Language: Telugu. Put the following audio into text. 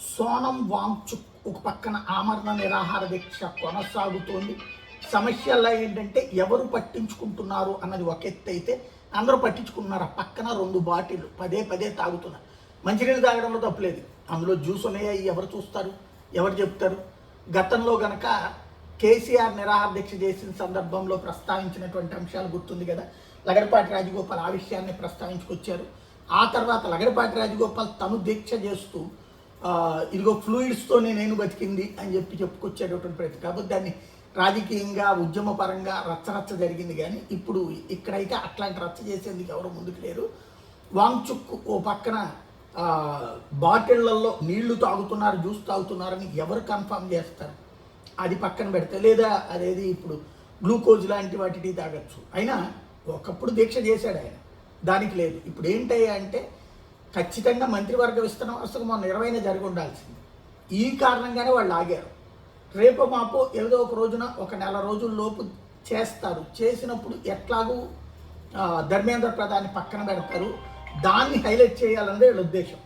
సోనం వాంగ్చుక్ ఒక పక్కన ఆమరణ నిరాహార దీక్ష కొనసాగుతోంది. సమస్యల్లో ఏంటంటే ఎవరు పట్టించుకుంటున్నారు అన్నది ఒక ఎత్తు అయితే అందరూ పట్టించుకుంటున్నారు. ఆ పక్కన 2 బాటిల్ పదే పదే తాగుతున్నారు. మంచినీళ్ళు తాగడంలో తప్పులేదు, అందులో జ్యూస్ ఉన్నాయా ఎవరు చూస్తారు, ఎవరు చెప్తారు? గతంలో గనక కేసీఆర్ నిరాహార దీక్ష చేసిన సందర్భంలో ప్రస్తావించినటువంటి అంశాలు గుర్తుంది కదా. లగడపాటి రాజగోపాల్ ఆ విషయాన్ని ప్రస్తావించుకొచ్చారు. ఆ తర్వాత లగడపాటి రాజగోపాల్ తను దీక్ష చేస్తూ ఇదిగో ఫ్లూయిడ్స్తోనే నేను బతికింది అని చెప్పుకొచ్చేటటువంటి ప్రయత్నం. కాబట్టి దాన్ని రాజకీయంగా ఉద్యమపరంగా రచ్చరచ్చ జరిగింది. కానీ ఇప్పుడు ఇక్కడైతే అట్లాంటి రచ్చ చేసేందుకు ఎవరు ముందుకు లేరు. వాంగ్చుక్ ఓ పక్కన బాటిళ్లలో నీళ్లు తాగుతున్నారు, జ్యూస్ తాగుతున్నారని ఎవరు కన్ఫర్మ్ చేస్తారు? అది పక్కన పెడితే, లేదా అదేది ఇప్పుడు గ్లూకోజ్ లాంటి వాటిని తాగొచ్చు. అయినా ఒకప్పుడు దీక్ష చేశాడు ఆయన, దానికి లేదు. ఇప్పుడు ఏంటయ్యా అంటే ఖచ్చితంగా మంత్రివర్గ విస్తరణ అసలు మొన్న 20న జరిగి ఉండాల్సింది. ఈ కారణంగానే వాళ్ళు ఆగారు. రేపు మాపో ఏదో ఒక రోజున ఒక నెల రోజుల లోపు చేస్తారు. చేసినప్పుడు ఎట్లాగూ ధర్మేంద్ర ప్రధాన్ని పక్కన పెడతారు. దాన్ని హైలైట్ చేయాలన్నదే వీళ్ళ ఉద్దేశం.